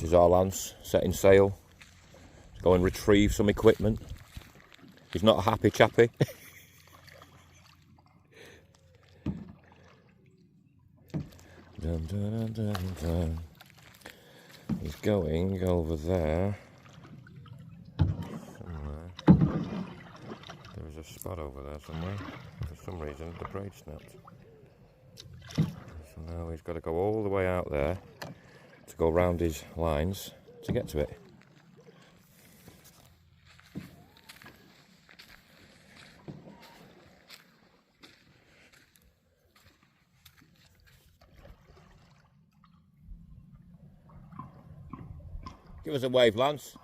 This is our Lance setting sail to go and retrieve some equipment. He's not a happy chappy. Dun, dun, dun, dun, dun. He's going over there somewhere. There was a spot over there somewhere. For some reason the braid snapped. So now he's got to go all the way out there to go round his lines to get to it. Give us a wave, Lance.